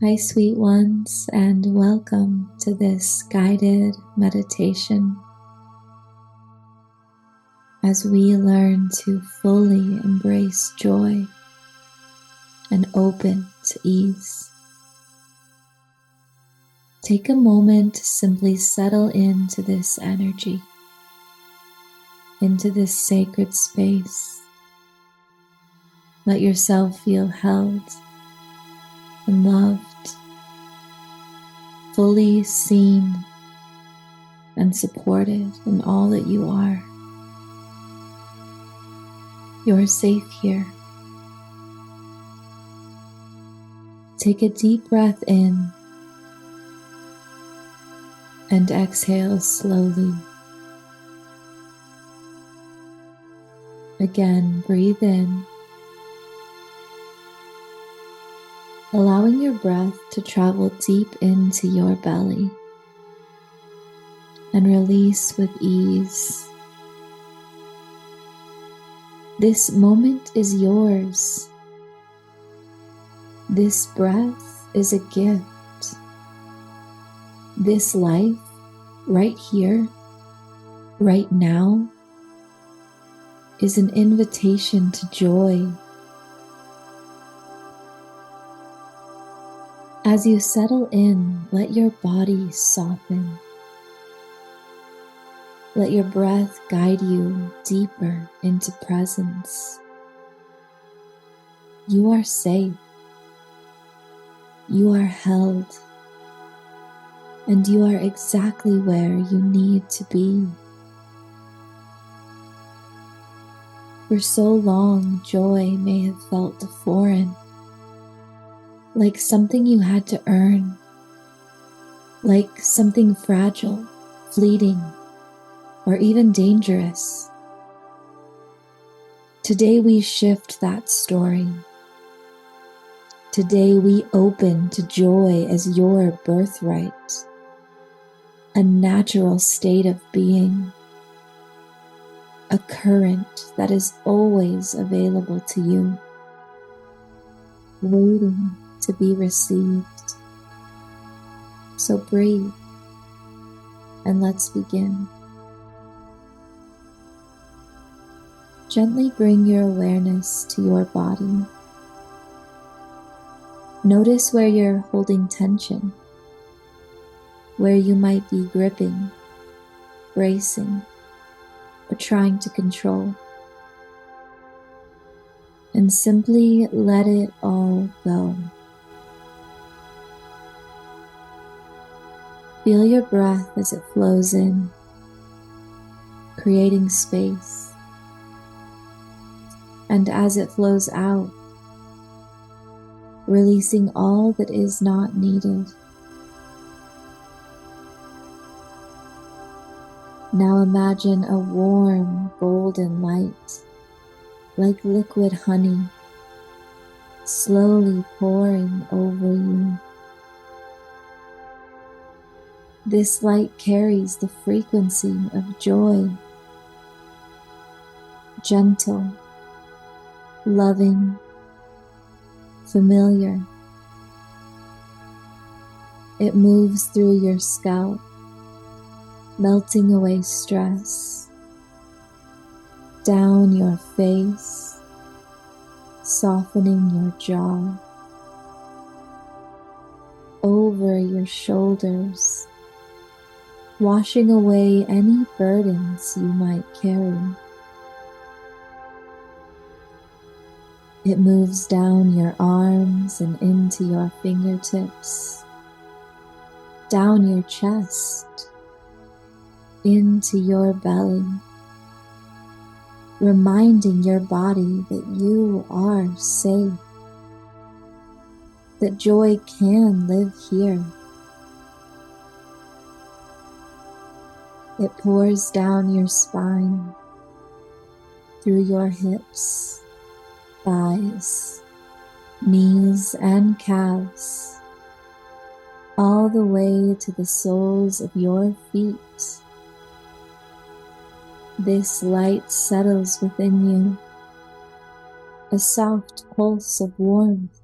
Hi, sweet ones, and welcome to this guided meditation as we learn to fully embrace joy and open to ease. Take a moment to simply settle into this energy, into this sacred space. Let yourself feel held and loved, fully seen and supported in all that you are. You're safe here. Take a deep breath in and exhale slowly. Again, breathe in, allowing your breath to travel deep into your belly and release with ease. This moment is yours. This breath is a gift. This life, right here, right now, is an invitation to joy. As you settle in, let your body soften. Let your breath guide you deeper into presence. You are safe. You are held. And you are exactly where you need to be. For so long, joy may have felt foreign, like something you had to earn, like something fragile, fleeting, or even dangerous. Today we shift that story. Today we open to joy as your birthright, a natural state of being, a current that is always available to you, waiting to be received. So breathe and let's begin. Gently bring your awareness to your body. Notice where you're holding tension, where you might be gripping, bracing, or trying to control. And simply let it all go. Feel your breath as it flows in, creating space. And as it flows out, releasing all that is not needed. Now imagine a warm, golden light, like liquid honey, slowly pouring over you. This light carries the frequency of joy, gentle, loving, familiar. It moves through your scalp, melting away stress, down your face, softening your jaw, over your shoulders, washing away any burdens you might carry. It moves down your arms and into your fingertips, down your chest, into your belly, reminding your body that you are safe, that joy can live here. It pours down your spine, through your hips, thighs, knees, and calves, all the way to the soles of your feet. This light settles within you, a soft pulse of warmth,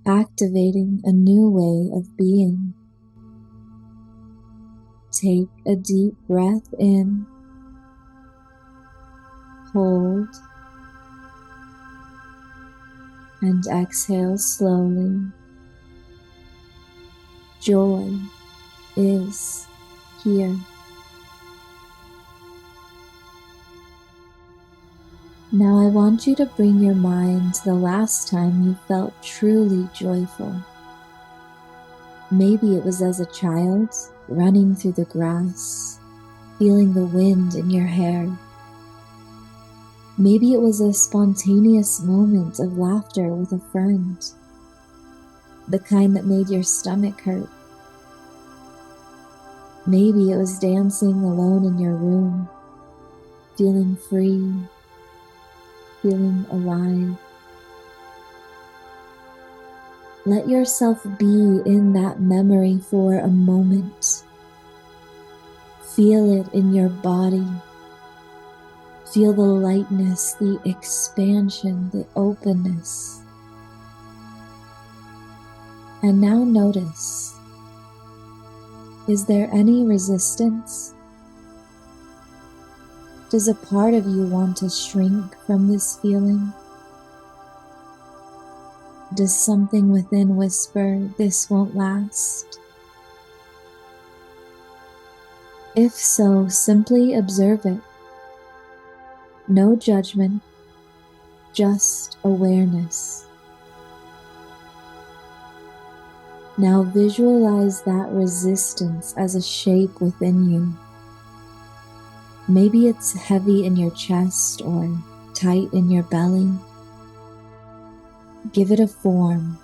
activating a new way of being. Take a deep breath in, hold, and exhale slowly. Joy is here. Now I want you to bring your mind to the last time you felt truly joyful. Maybe it was as a child, running through the grass, feeling the wind in your hair. Maybe it was a spontaneous moment of laughter with a friend, the kind that made your stomach hurt. Maybe it was dancing alone in your room, feeling free, feeling alive. Let yourself be in that memory for a moment. Feel it in your body. Feel the lightness, the expansion, the openness. And now notice, is there any resistance? Does a part of you want to shrink from this feeling? Does something within whisper, this won't last? If so, simply observe it. No judgment, just awareness. Now visualize that resistance as a shape within you. Maybe it's heavy in your chest or tight in your belly. Give it a form,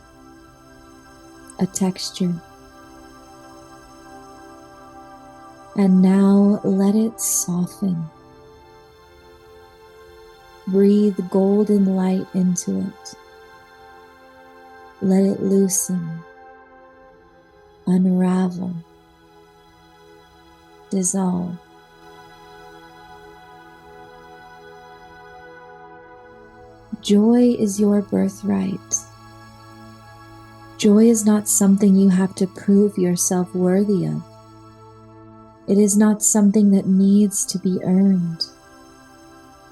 a texture. And now let it soften. Breathe golden light into it. Let it loosen, unravel, dissolve. Joy is your birthright. Joy is not something you have to prove yourself worthy of. It is not something that needs to be earned.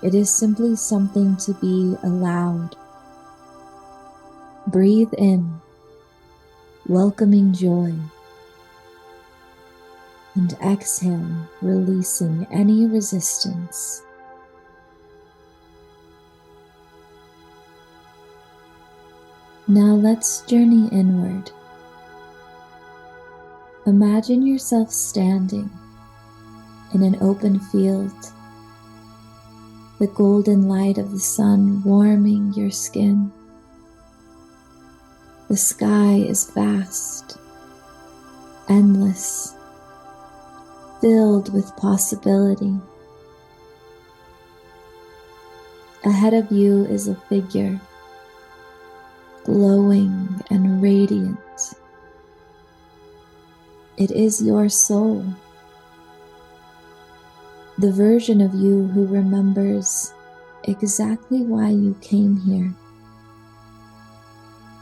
It is simply something to be allowed. Breathe in, welcoming joy, and exhale, releasing any resistance. Now let's journey inward. Imagine yourself standing in an open field, the golden light of the sun warming your skin. The sky is vast, endless, filled with possibility. Ahead of you is a figure, glowing and radiant. It is your soul, the version of you who remembers exactly why you came here,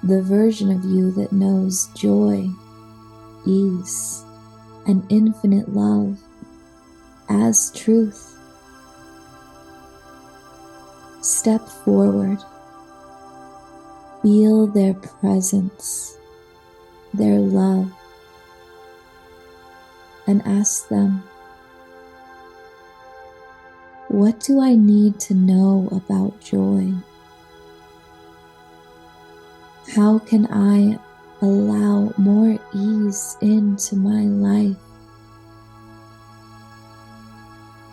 the version of you that knows joy, ease, and infinite love as truth. Step forward. Feel their presence, their love, and ask them, what do I need to know about joy? How can I allow more ease into my life?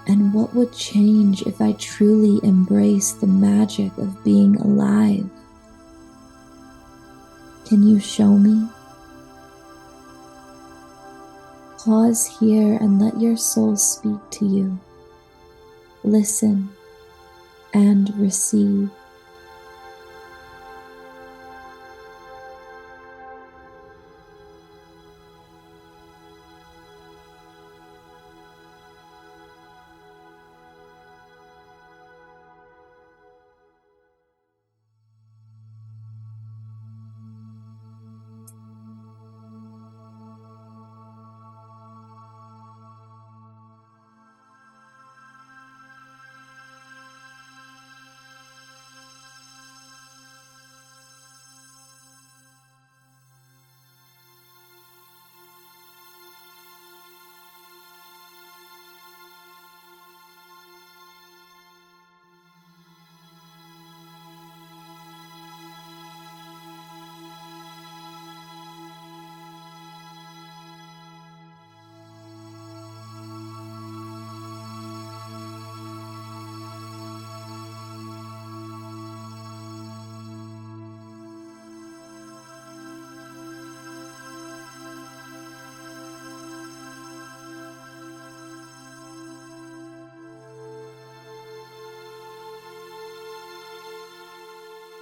And what would change if I truly embrace the magic of being alive? Can you show me? Pause here and let your soul speak to you. Listen and receive.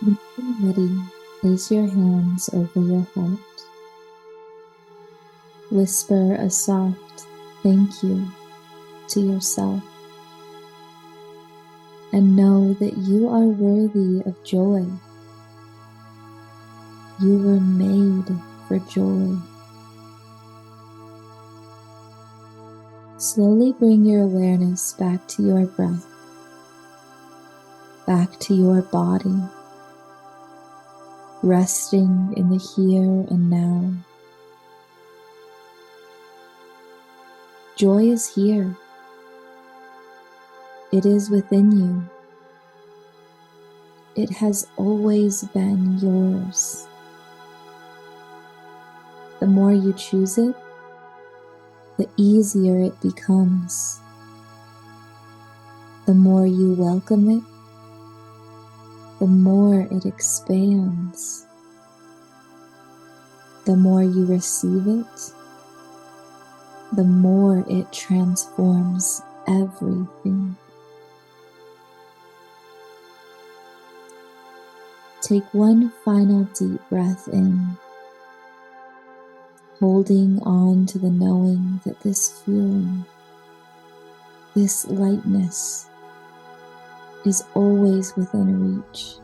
When you're ready, place your hands over your heart. Whisper a soft thank you to yourself, and know that you are worthy of joy. You were made for joy. Slowly bring your awareness back to your breath, back to your body, resting in the here and now. Joy is here. It is within you. It has always been yours. The more you choose it, the easier it becomes. The more you welcome it, the more it expands. The more you receive it, the more it transforms everything. Take one final deep breath in, holding on to the knowing that this feeling, this lightness, is always within reach.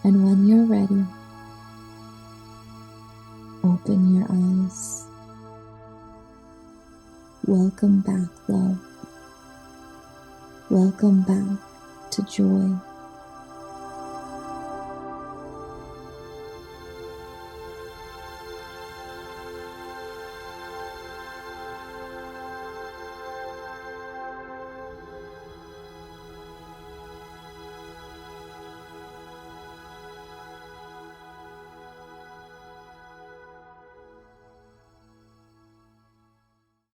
And when you're ready, open your eyes. Welcome back, love. Welcome back to joy.